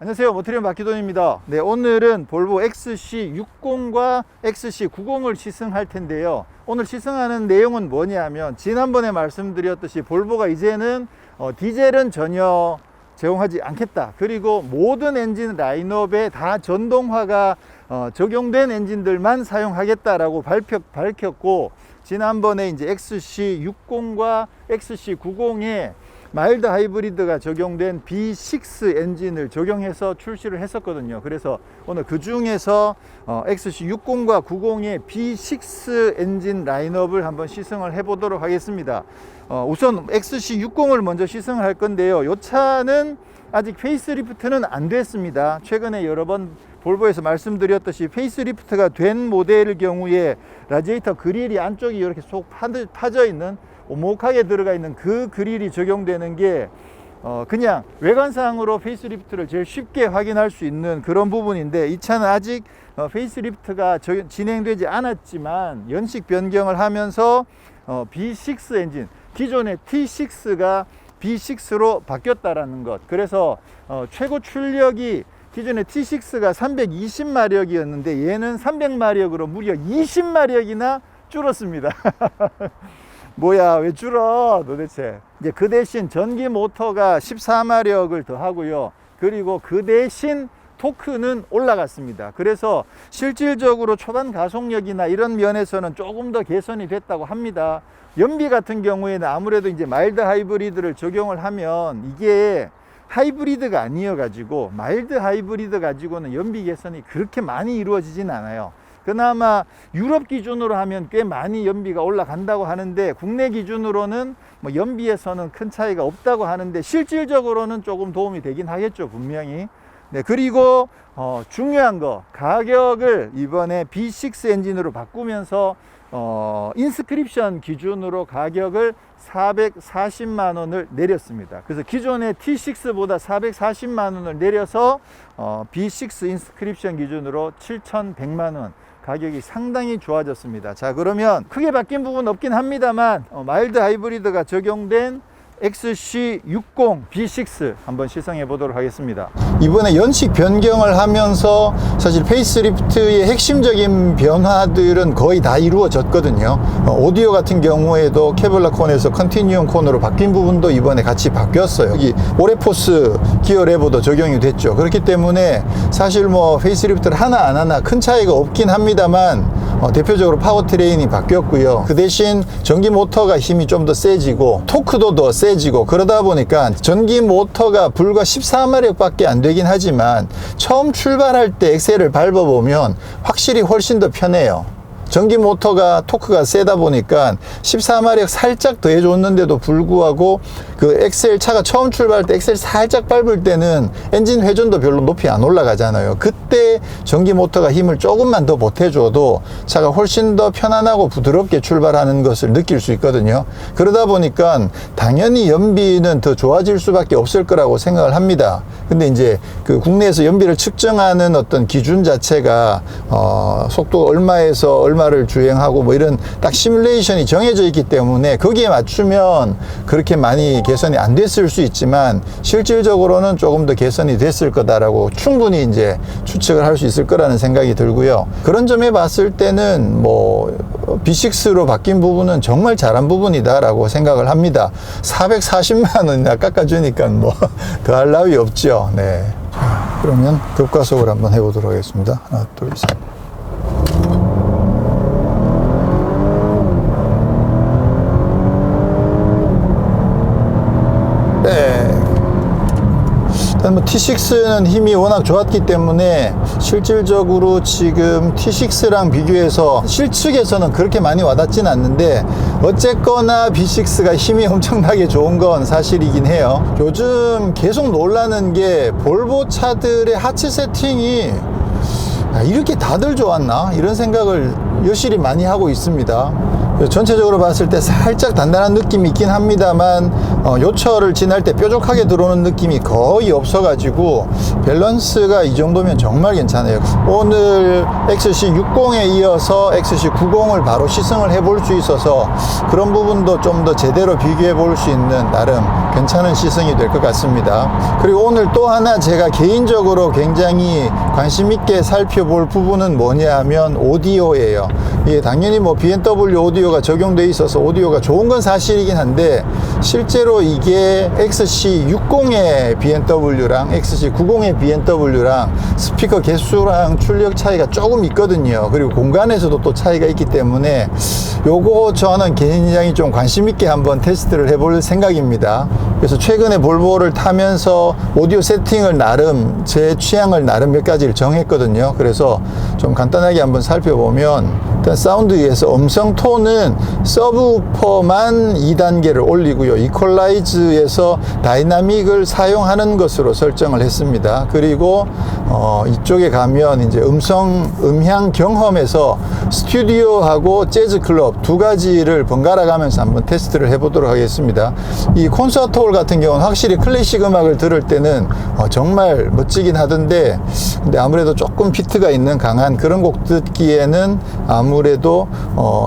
안녕하세요, 모트리온 박기돈입니다. 네, 오늘은 볼보 XC60과 XC90을 시승할 텐데요. 오늘 시승하는 내용은 뭐냐면 지난번에 말씀드렸듯이 볼보가 이제는 디젤은 전혀 제공하지 않겠다. 그리고 모든 엔진 라인업에 다 전동화가 적용된 엔진들만 사용하겠다라고 밝혔고, 지난번에 이제 XC60과 XC90에 마일드 하이브리드가 적용된 B6 엔진을 적용해서 출시를 했었거든요. 그래서 오늘 그 중에서 XC60과 90의 B6 엔진 라인업을 한번 시승을 해 보도록 하겠습니다. 우선 XC60을 먼저 시승을 할 건데요. 이 차는 아직 페이스리프트는 안 됐습니다. 최근에 여러 번 볼보에서 말씀드렸듯이 페이스리프트가 된 모델의 경우에 라디에이터 그릴이 안쪽이 이렇게 쏙 파져 있는, 오목하게 들어가 있는 그 그릴이 적용되는 게 그냥 외관상으로 페이스리프트를 제일 쉽게 확인할 수 있는 그런 부분인데, 이 차는 아직 페이스리프트가 진행되지 않았지만 연식 변경을 하면서 B6 엔진, 기존의 T6가 B6로 바뀌었다라는 것. 그래서 최고 출력이 기존의 T6가 320마력이었는데 얘는 300마력으로 무려 20마력이나 줄었습니다. 뭐야, 왜 줄어 도대체. 이제 그 대신 전기 모터가 14마력을 더 하고요. 그리고 그 대신 토크는 올라갔습니다. 그래서 실질적으로 초반 가속력이나 이런 면에서는 조금 더 개선이 됐다고 합니다. 연비 같은 경우에는 아무래도 이제 마일드 하이브리드를 적용을 하면 이게 하이브리드가 아니어 가지고, 마일드 하이브리드 가지고는 연비 개선이 그렇게 많이 이루어지진 않아요. 그나마 유럽 기준으로 하면 꽤 많이 연비가 올라간다고 하는데, 국내 기준으로는 뭐 연비에서는 큰 차이가 없다고 하는데 실질적으로는 조금 도움이 되긴 하겠죠, 분명히. 네, 그리고 중요한 거, 가격을 이번에 B6 엔진으로 바꾸면서 인스크립션 기준으로 가격을 440만 원을 내렸습니다. 그래서 기존의 T6보다 440만 원을 내려서 B6 인스크립션 기준으로 7,100만 원, 가격이 상당히 좋아졌습니다. 자, 그러면 크게 바뀐 부분 없긴 합니다만 마일드 하이브리드가 적용된 XC60 B6 한번 시승해 보도록 하겠습니다. 이번에 연식 변경을 하면서 사실 페이스리프트의 핵심적인 변화들은 거의 다 이루어졌거든요. 오디오 같은 경우에도 케블라 콘에서 컨티뉴엄 콘으로 바뀐 부분도 이번에 같이 바뀌었어요. 여기 오레포스 기어 레버도 적용이 됐죠. 그렇기 때문에 사실 뭐 페이스리프트를 하나 안 하나 큰 차이가 없긴 합니다만 대표적으로 파워트레인이 바뀌었고요. 그 대신 전기 모터가 힘이 좀 더 세지고 토크도 더 세지고, 그러다 보니까 전기 모터가 불과 14마력 밖에 안 되긴 하지만 처음 출발할 때 엑셀을 밟아보면 확실히 훨씬 더 편해요. 전기 모터가 토크가 세다 보니까 14마력 살짝 더 해줬는데도 불구하고 그 엑셀, 차가 처음 출발할 때 엑셀 살짝 밟을 때는 엔진 회전도 별로 높이 안 올라가잖아요. 그때 전기 모터가 힘을 조금만 더 보태줘도 차가 훨씬 더 편안하고 부드럽게 출발하는 것을 느낄 수 있거든요. 그러다 보니까 당연히 연비는 더 좋아질 수밖에 없을 거라고 생각을 합니다. 근데 이제 그 국내에서 연비를 측정하는 어떤 기준 자체가 속도 얼마에서 얼마를 주행하고 뭐 이런 딱 시뮬레이션이 정해져 있기 때문에 거기에 맞추면 그렇게 많이 개선이 안 됐을 수 있지만 실질적으로는 조금 더 개선이 됐을 거다라고 충분히 이제 추측을 할 수 있을 거라는 생각이 들고요. 그런 점에 봤을 때는 뭐 B6로 바뀐 부분은 정말 잘한 부분이다라고 생각을 합니다. 440만 원이나 깎아주니까 뭐 더 할 나위 없죠. 네. 자, 그러면 급가속을 한번 해보도록 하겠습니다. 하나, 둘, 셋. 일단 뭐 T6는 힘이 워낙 좋았기 때문에 실질적으로 지금 T6랑 비교해서 실측에서는 그렇게 많이 와닿진 않는데, 어쨌거나 B6가 힘이 엄청나게 좋은 건 사실이긴 해요. 요즘 계속 놀라는 게 볼보 차들의 하체 세팅이 이렇게 다들 좋았나? 이런 생각을 여실히 많이 하고 있습니다. 전체적으로 봤을 때 살짝 단단한 느낌이 있긴 합니다만 요철을 지날 때 뾰족하게 들어오는 느낌이 거의 없어가지고 밸런스가 이 정도면 정말 괜찮아요. 오늘 XC60에 이어서 XC90을 바로 시승을 해볼 수 있어서 그런 부분도 좀 더 제대로 비교해 볼 수 있는 나름 괜찮은 시승이 될 것 같습니다. 그리고 오늘 또 하나 제가 개인적으로 굉장히 관심 있게 살펴볼 부분은 뭐냐 하면 오디오예요. 이게 당연히 뭐 BMW 오디오가 적용되어 있어서 오디오가 좋은 건 사실이긴 한데, 실제로 이게 XC60의 BMW랑 XC90의 BMW랑 스피커 개수랑 출력 차이가 조금 있거든요. 그리고 공간에서도 또 차이가 있기 때문에 요거 저는 굉장히 좀 관심 있게 한번 테스트를 해볼 생각입니다. 그래서 최근에 볼보를 타면서 오디오 세팅을 나름 제 취향을 나름 몇 가지를 정했거든요. 그래서 좀 간단하게 한번 살펴보면, 일단 사운드에서 음성 톤은 서브우퍼만 2단계를 올리고요. 이퀄라이즈에서 다이나믹을 사용하는 것으로 설정을 했습니다. 그리고 이쪽에 가면 이제 음향 경험에서 스튜디오하고 재즈 클럽 두 가지를 번갈아 가면서 한번 테스트를 해보도록 하겠습니다. 이 콘서트 홀 같은 경우는 확실히 클래식 음악을 들을 때는 정말 멋지긴 하던데, 근데 아무래도 조금 비트가 있는 강한 그런 곡 듣기에는 아무래도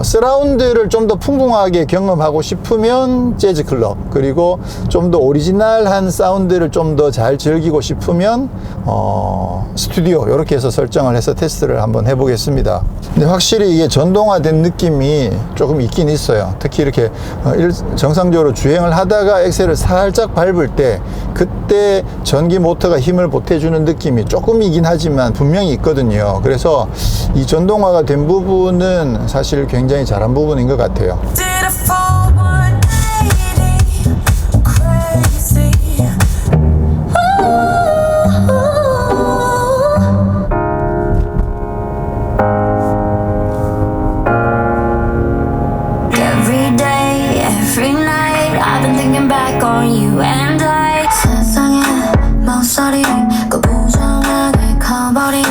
서라운드를 좀 더 풍부하게 경험하고 싶으면 재즈 클럽, 그리고 좀 더 오리지널한 사운드를 좀 더 잘 즐기고 싶으면 스튜디오, 이렇게 해서 설정을 해서 테스트를 한번 해보겠습니다. 근데 확실히 이게 전동화된 느낌이 조금 있긴 있어요. 특히 이렇게 정상적으로 주행을 하다가 엑셀을 살짝 밟을 때 그때 전기 모터가 힘을 보태주는 느낌이 조금이긴 하지만 분명히 있거든요. 그래서 이 전동화가 된 부분은 사실 굉장히 잘한 부분인 것 같아요.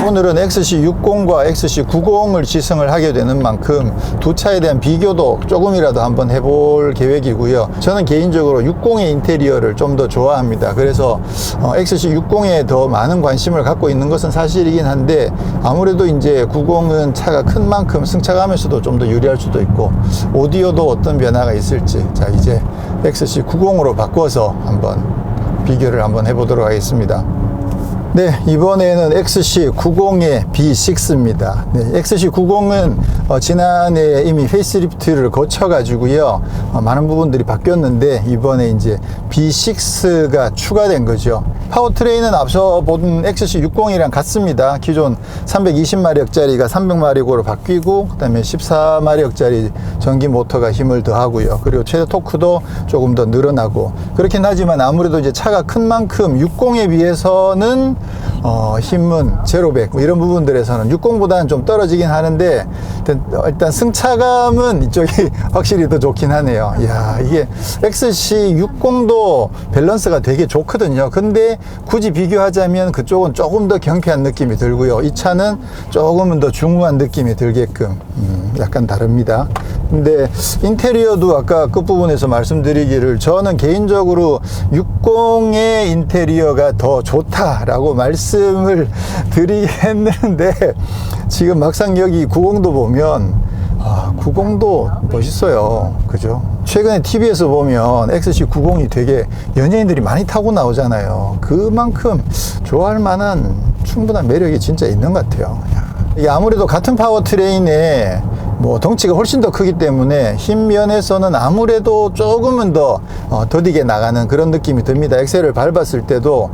오늘은 XC60과 XC90을 시승을 하게 되는 만큼 두 차에 대한 비교도 조금이라도 한번 해볼 계획이고요. 저는 개인적으로 60의 인테리어를 좀 더 좋아합니다. 그래서 XC60에 더 많은 관심을 갖고 있는 것은 사실이긴 한데, 아무래도 이제 90은 차가 큰 만큼 승차감에서도 좀 더 유리할 수도 있고, 오디오도 어떤 변화가 있을지, 자 이제 XC90으로 바꿔서 한번 비교를 한번 해보도록 하겠습니다. 네, 이번에는 XC90의 B6입니다. 네, XC90은 지난해 이미 페이스리프트를 거쳐가지고요, 많은 부분들이 바뀌었는데, 이번에 이제 B6가 추가된 거죠. 파워트레인은 앞서 본 XC60이랑 같습니다. 기존 320마력짜리가 300마력으로 바뀌고, 그 다음에 14마력짜리 전기 모터가 힘을 더하고요. 그리고 최대 토크도 조금 더 늘어나고, 그렇긴 하지만 아무래도 이제 차가 큰 만큼 60에 비해서는 힘은 제로백 뭐 이런 부분들에서는 60보다는 좀 떨어지긴 하는데, 일단 승차감은 이쪽이 확실히 더 좋긴 하네요. 이야, 이게 XC60도 밸런스가 되게 좋거든요. 근데 굳이 비교하자면 그쪽은 조금 더 경쾌한 느낌이 들고요, 이 차는 조금은 더 중후한 느낌이 들게끔 약간 다릅니다. 근데 인테리어도 아까 끝부분에서 말씀드리기를, 저는 개인적으로 60의 인테리어가 더 좋다라고 말씀을 드리겠는데, 지금 막상 여기 90도 보면 90도 멋있어요. 그죠? 최근에 TV에서 보면 XC90이 되게 연예인들이 많이 타고 나오잖아요. 그만큼 좋아할 만한 충분한 매력이 진짜 있는 것 같아요. 이게 아무래도 같은 파워트레인에 뭐 덩치가 훨씬 더 크기 때문에 힘 면에서는 아무래도 조금은 더 더디게 나가는 그런 느낌이 듭니다. 엑셀을 밟았을 때도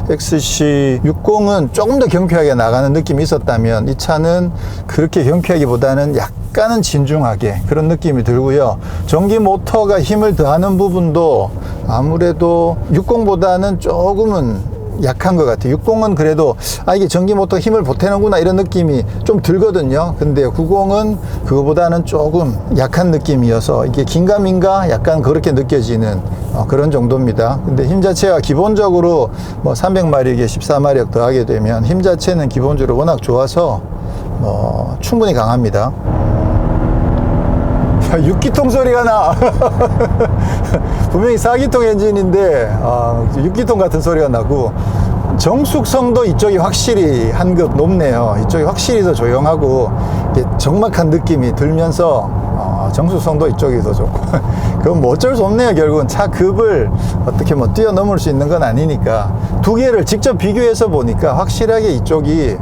XC60은 조금 더 경쾌하게 나가는 느낌이 있었다면, 이 차는 그렇게 경쾌하기보다는 약간은 진중하게 그런 느낌이 들고요. 전기 모터가 힘을 더하는 부분도 아무래도 60보다는 조금은 약한 것 같아요. 60은 그래도 이게 전기 모터 힘을 보태는구나 이런 느낌이 좀 들거든요. 근데 90은 그거보다는 조금 약한 느낌이어서 이게 긴가민가 약간 그렇게 느껴지는 그런 정도입니다. 근데 힘 자체가 기본적으로 뭐 300마력에 14마력 더하게 되면 힘 자체는 기본적으로 워낙 좋아서 충분히 강합니다. 6기통 소리가 나. 분명히 4기통 엔진인데 6기통 같은 소리가 나고, 정숙성도 이쪽이 확실히 한 급 높네요. 이쪽이 확실히 더 조용하고 적막한 느낌이 들면서 정숙성도 이쪽이 더 좋고 그건 뭐 어쩔 수 없네요. 결국은 차 급을 어떻게 뭐 뛰어넘을 수 있는 건 아니니까 두 개를 직접 비교해서 보니까 확실하게 이쪽이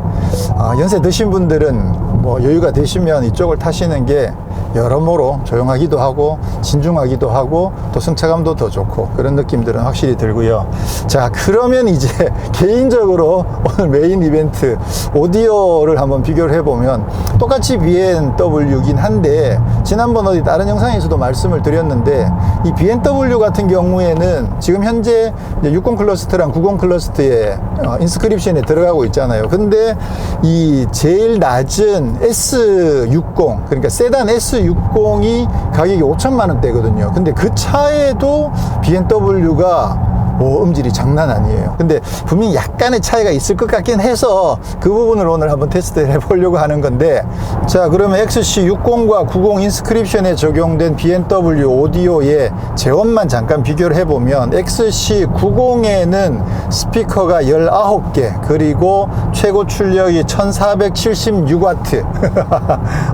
연세 드신 분들은 뭐 여유가 되시면 이쪽을 타시는 게 여러모로 조용하기도 하고 진중하기도 하고 또 승차감도 더 좋고 그런 느낌들은 확실히 들고요. 자, 그러면 이제 개인적으로 오늘 메인 이벤트 오디오를 한번 비교를 해보면 똑같이 BMW이긴 한데 지난번 어디 다른 영상에서도 말씀을 드렸는데 이 BMW 같은 경우에는 지금 현재 60 클러스트랑 90 클러스트에 인스크립션에 들어가고 있잖아요. 근데 이 제일 낮은 S60 그러니까 세단 S60이 가격이 5천만 원대거든요. 근데 그 차에도 BMW가 음질이 장난 아니에요. 근데 분명히 약간의 차이가 있을 것 같긴 해서 그 부분을 오늘 한번 테스트를 해보려고 하는 건데, 자, 그러면 XC60과 90 인스크립션에 적용된 BMW 오디오의 제원만 잠깐 비교를 해보면 XC90에는 스피커가 19개 그리고 최고 출력이 1476W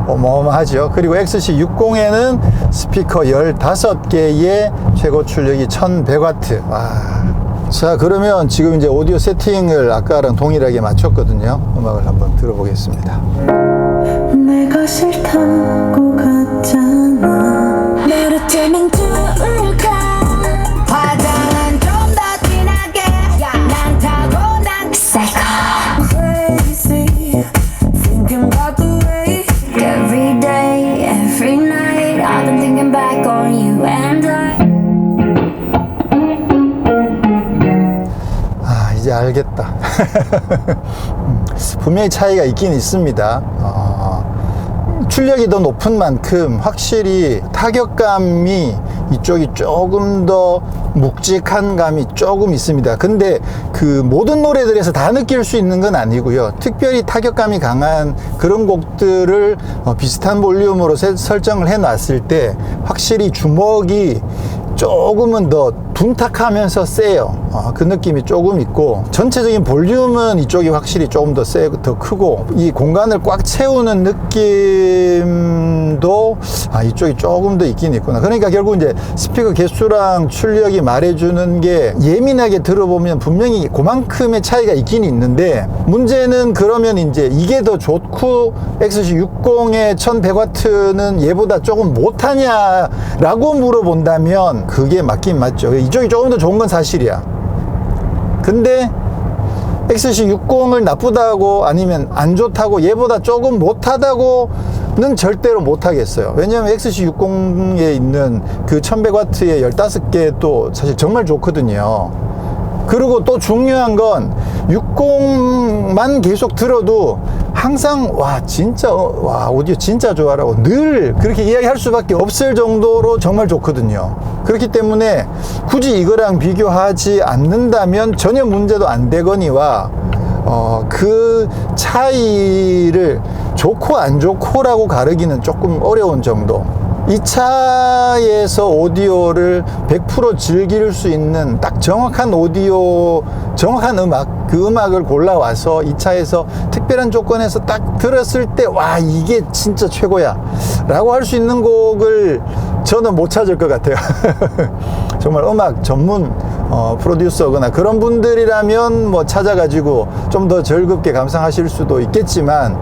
어마어마하죠. 그리고 XC60에는 스피커 15개의 최고 출력이 1100W. 와. 자, 그러면 지금 이제 오디오 세팅을 아까랑 동일하게 맞췄거든요. 음악을 한번 들어보겠습니다. 내가 싫다고 갔잖아. 너를 뜨면 좋을까. 화장은 좀 더 진하게. 난 타고난 psycho. Crazy thinking about the way. Every day, every night I've been thinking back on you and I. 이제 알겠다. 분명히 차이가 있긴 있습니다. 출력이 더 높은 만큼 확실히 타격감이 이쪽이 조금 더 묵직한 감이 조금 있습니다. 근데 그 모든 노래들에서 다 느낄 수 있는 건 아니고요. 특별히 타격감이 강한 그런 곡들을 비슷한 볼륨으로 설정을 해 놨을 때 확실히 주먹이 조금은 더 둔탁하면서 세요. 그 느낌이 조금 있고, 전체적인 볼륨은 이쪽이 확실히 조금 더 세고 더 크고, 이 공간을 꽉 채우는 느낌도 이쪽이 조금 더 있긴 있구나. 그러니까 결국 이제 스피커 개수랑 출력이 말해주는 게 예민하게 들어보면 분명히 그만큼의 차이가 있긴 있는데, 문제는 그러면 이제 이게 더 좋고 XC60의 1100W는 얘보다 조금 못하냐라고 물어본다면 그게 맞긴 맞죠. 이쪽이 조금 더 좋은 건 사실이야. 근데 XC60을 나쁘다고 아니면 안 좋다고 얘보다 조금 못하다고는 절대로 못하겠어요. 왜냐하면 XC60에 있는 그 1100W의 15개도 사실 정말 좋거든요. 그리고 또 중요한 건 60만 계속 들어도 항상 진짜 오디오 진짜 좋아라고 늘 그렇게 이야기할 수밖에 없을 정도로 정말 좋거든요. 그렇기 때문에 굳이 이거랑 비교하지 않는다면 전혀 문제도 안 되거니와 그 차이를 좋고 안 좋고라고 가르기는 조금 어려운 정도. 이 차에서 오디오를 100% 즐길 수 있는 딱 정확한 오디오, 정확한 음악, 그 음악을 골라와서 이 차에서 특별한 조건에서 딱 들었을 때 이게 진짜 최고야 라고 할 수 있는 곡을 저는 못 찾을 것 같아요. 정말 음악 전문 프로듀서거나 그런 분들이라면 뭐 찾아가지고 좀 더 즐겁게 감상하실 수도 있겠지만,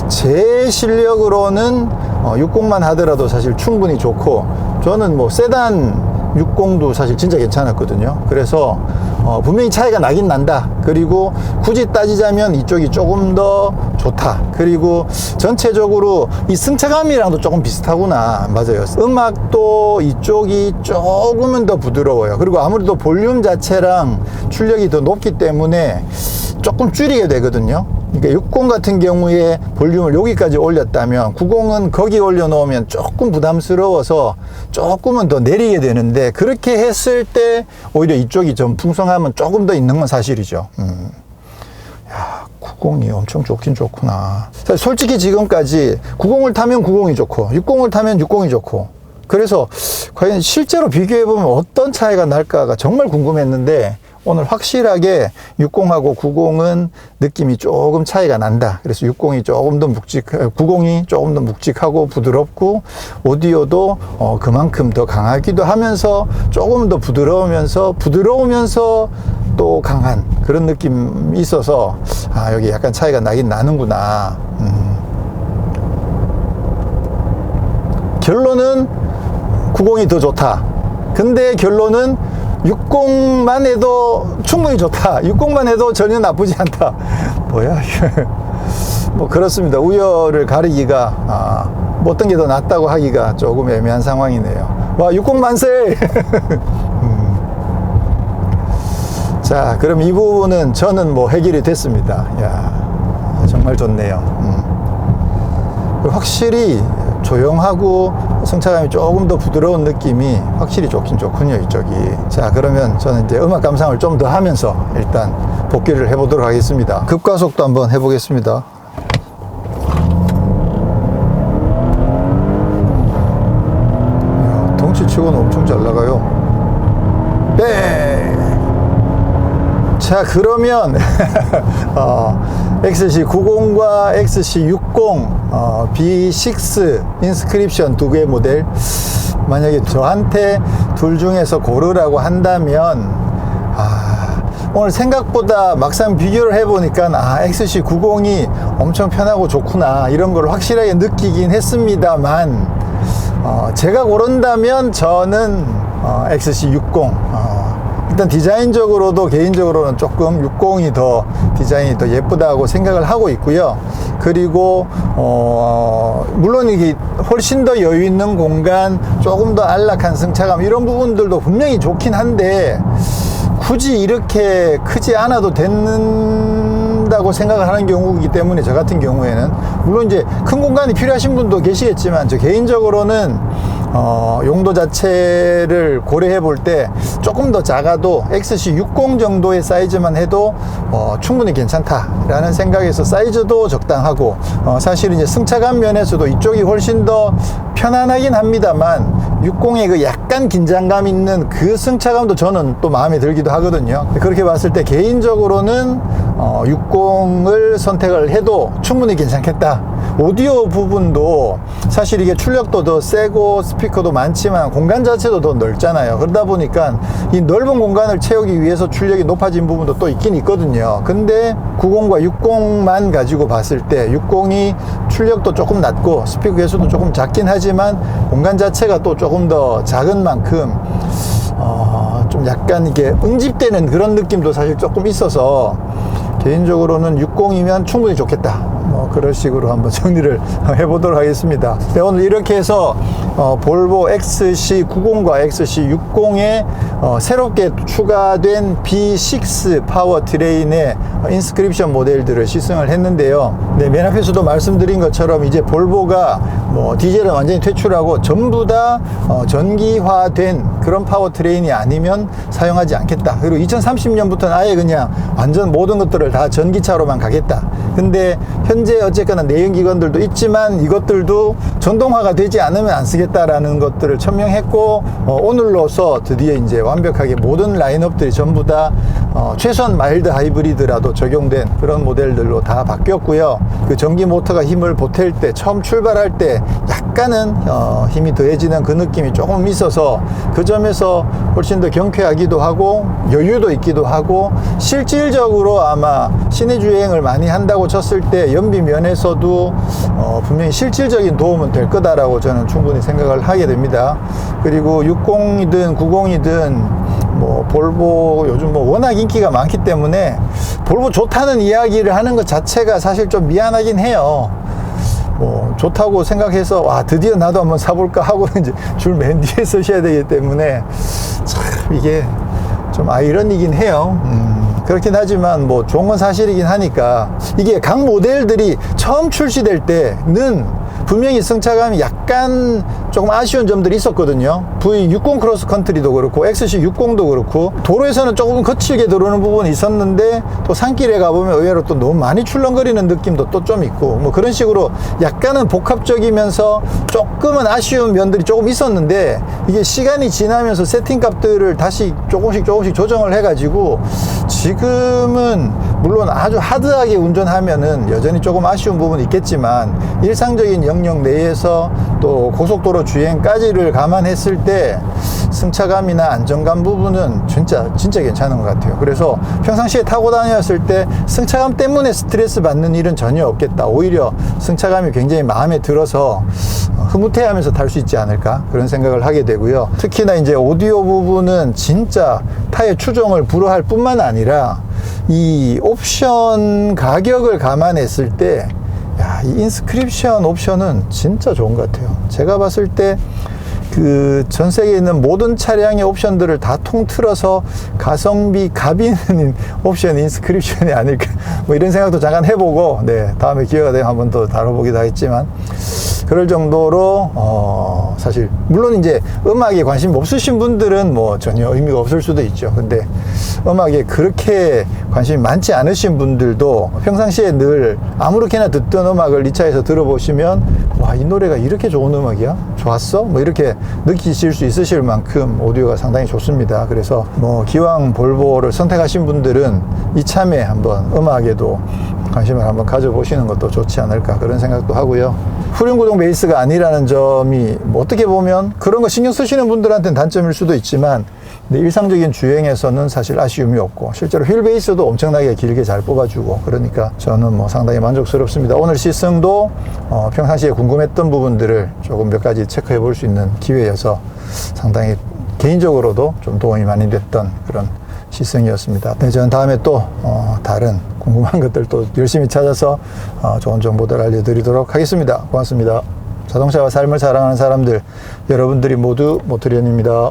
제 실력으로는 60만 하더라도 사실 충분히 좋고, 저는 뭐 세단 60도 사실 진짜 괜찮았거든요. 그래서 분명히 차이가 나긴 난다. 그리고 굳이 따지자면 이쪽이 조금 더 좋다. 그리고 전체적으로 이 승차감이랑도 조금 비슷하구나. 맞아요. 음악도 이쪽이 조금은 더 부드러워요. 그리고 아무래도 볼륨 자체랑 출력이 더 높기 때문에 조금 줄이게 되거든요. 그러니까 60 같은 경우에 볼륨을 여기까지 올렸다면 90은 거기 올려놓으면 조금 부담스러워서 조금은 더 내리게 되는데, 그렇게 했을 때 오히려 이쪽이 좀 풍성함은 조금 더 있는 건 사실이죠. 야, 90이 엄청 좋긴 좋구나. 솔직히 지금까지 90을 타면 90이 좋고 60을 타면 60이 좋고, 그래서 과연 실제로 비교해보면 어떤 차이가 날까가 정말 궁금했는데 오늘 확실하게 60하고 90은 느낌이 조금 차이가 난다. 그래서 60이 조금 더 90이 조금 더 묵직하고 부드럽고 오디오도 그만큼 더 강하기도 하면서 조금 더 부드러우면서 또 강한 그런 느낌이 있어서 여기 약간 차이가 나긴 나는구나. 결론은 90이 더 좋다. 근데 결론은 60만 해도 충분히 좋다. 60만 해도 전혀 나쁘지 않다. 뭐야 이게. 뭐 그렇습니다. 우열을 가리기가 뭐 어떤 게 더 낫다고 하기가 조금 애매한 상황이네요. 와 60만세. 자, 그럼 이 부분은 저는 뭐 해결이 됐습니다. 야, 정말 좋네요. 확실히 조용하고 승차감이 조금 더 부드러운 느낌이 확실히 좋긴 좋군요, 이쪽이. 자, 그러면 저는 이제 음악 감상을 좀 더 하면서 일단 복귀를 해보도록 하겠습니다. 급가속도 한번 해보겠습니다. 야, 덩치치고는 엄청 잘 나가요. 네. 자, 그러면 XC90과 XC60 B6 인스크립션 두 개의 모델, 만약에 저한테 둘 중에서 고르라고 한다면 오늘 생각보다 막상 비교를 해보니까 XC90이 엄청 편하고 좋구나 이런 걸 확실하게 느끼긴 했습니다만 제가 고른다면 저는 XC60 일단 디자인적으로도 개인적으로는 조금 60이 더 디자인이 더 예쁘다고 생각을 하고 있고요. 그리고 물론 이게 훨씬 더 여유 있는 공간, 조금 더 안락한 승차감 이런 부분들도 분명히 좋긴 한데 굳이 이렇게 크지 않아도 된다고 생각을 하는 경우이기 때문에 저 같은 경우에는 물론 이제 큰 공간이 필요하신 분도 계시겠지만 저 개인적으로는 용도 자체를 고려해 볼 때 조금 더 작아도 XC60 정도의 사이즈만 해도 충분히 괜찮다라는 생각에서 사이즈도 적당하고 사실 이제 승차감 면에서도 이쪽이 훨씬 더 편안하긴 합니다만 60의 그 약간 긴장감 있는 그 승차감도 저는 또 마음에 들기도 하거든요. 그렇게 봤을 때 개인적으로는 60을 선택을 해도 충분히 괜찮겠다. 오디오 부분도 사실 이게 출력도 더 세고 스피커도 많지만 공간 자체도 더 넓잖아요. 그러다 보니까 이 넓은 공간을 채우기 위해서 출력이 높아진 부분도 또 있긴 있거든요. 근데 90과 60만 가지고 봤을 때 60이 출력도 조금 낮고 스피커 개수도 조금 작긴 하지만 공간 자체가 또 조금 더 작은 만큼 좀 약간 이게 응집되는 그런 느낌도 사실 조금 있어서 개인적으로는 60이면 충분히 좋겠다. 그런 식으로 한번 정리를 해보도록 하겠습니다. 네, 오늘 이렇게 해서 볼보 XC90과 XC60에 새롭게 추가된 B6 파워트레인의 인스크립션 모델들을 시승을 했는데요. 네, 맨 앞에서도 말씀드린 것처럼 이제 볼보가 디젤은 완전히 퇴출하고 전부 다 전기화된 그런 파워트레인이 아니면 사용하지 않겠다. 그리고 2030년부터는 아예 그냥 완전 모든 것들을 다 전기차로만 가겠다. 근데 현재 어쨌거나 내연기관들도 있지만 이것들도 전동화가 되지 않으면 안 쓰겠다라는 것들을 천명했고 오늘로서 드디어 이제 완벽하게 모든 라인업들이 전부 다 최소한 마일드 하이브리드라도 적용된 그런 모델들로 다 바뀌었고요. 그 전기 모터가 힘을 보탤 때 처음 출발할 때 약간은 힘이 더해지는 그 느낌이 조금 있어서 그 점에서 훨씬 더 경쾌하기도 하고 여유도 있기도 하고 실질적으로 아마 시내 주행을 많이 한다고 쳤을 때 연비 면에서도 분명히 실질적인 도움은 될 거다라고 저는 충분히 생각을 하게 됩니다. 그리고 60이든 90이든 볼보 요즘 워낙 인기가 많기 때문에 볼보 좋다는 이야기를 하는 것 자체가 사실 좀 미안하긴 해요. 좋다고 생각해서 드디어 나도 한번 사볼까 하고 이제 줄 맨 뒤에 서셔야 되기 때문에 참 이게 좀 아이러니긴 해요. 그렇긴 하지만 좋은 건 사실이긴 하니까 이게 각 모델들이 처음 출시될 때는 분명히 승차감이 약간 조금 아쉬운 점들이 있었거든요. V60 크로스 컨트리도 그렇고 XC60도 그렇고 도로에서는 조금 거칠게 들어오는 부분이 있었는데 또 산길에 가보면 의외로 또 너무 많이 출렁거리는 느낌도 또 좀 있고 뭐 그런 식으로 약간은 복합적이면서 조금은 아쉬운 면들이 조금 있었는데 이게 시간이 지나면서 세팅 값들을 다시 조금씩 조정을 해가지고 지금은 물론 아주 하드하게 운전하면은 여전히 조금 아쉬운 부분이 있겠지만 일상적인 영역 내에서 또 고속도로 주행까지를 감안했을 때 승차감이나 안정감 부분은 진짜 괜찮은 것 같아요. 그래서 평상시에 타고 다녔을 때 승차감 때문에 스트레스 받는 일은 전혀 없겠다. 오히려 승차감이 굉장히 마음에 들어서 흐뭇해하면서 탈 수 있지 않을까 그런 생각을 하게 되고요. 특히나 이제 오디오 부분은 진짜 타의 추종을 불허할 뿐만 아니라 이 옵션 가격을 감안했을 때 야, 이 인스크립션 옵션은 진짜 좋은 것 같아요. 제가 봤을 때 그 전 세계에 있는 모든 차량의 옵션들을 다 통틀어서 가성비 갑인 옵션 인스크립션이 아닐까 뭐 이런 생각도 잠깐 해보고 네, 다음에 기회가 되면 한번 더 다뤄보기도 하겠지만 그럴 정도로 사실 물론 이제 음악에 관심 없으신 분들은 뭐 전혀 의미가 없을 수도 있죠. 근데 음악에 그렇게 관심이 많지 않으신 분들도 평상시에 늘 아무렇게나 듣던 음악을 이 차에서 들어보시면 와, 이 노래가 이렇게 좋은 음악이야? 좋았어? 뭐 이렇게 느끼실 수 있으실 만큼 오디오가 상당히 좋습니다. 그래서 뭐 기왕 볼보를 선택하신 분들은 이참에 한번 음악에도 관심을 한번 가져보시는 것도 좋지 않을까 그런 생각도 하고요. 후륜구동 베이스가 아니라는 점이 뭐 어떻게 보면 그런 거 신경 쓰시는 분들한테는 단점일 수도 있지만 근데 일상적인 주행에서는 사실 아쉬움이 없고 실제로 휠 베이스도 엄청나게 길게 잘 뽑아주고 그러니까 저는 뭐 상당히 만족스럽습니다. 오늘 시승도 평상시에 궁금했던 부분들을 조금 몇 가지 체크해 볼 수 있는 기회여서 상당히 개인적으로도 좀 도움이 많이 됐던 그런 시승이었습니다. 네, 저는 다음에 또 다른 궁금한 것들 또 열심히 찾아서 좋은 정보들 알려드리도록 하겠습니다. 고맙습니다. 자동차와 삶을 사랑하는 사람들 여러분들이 모두 모트리언입니다.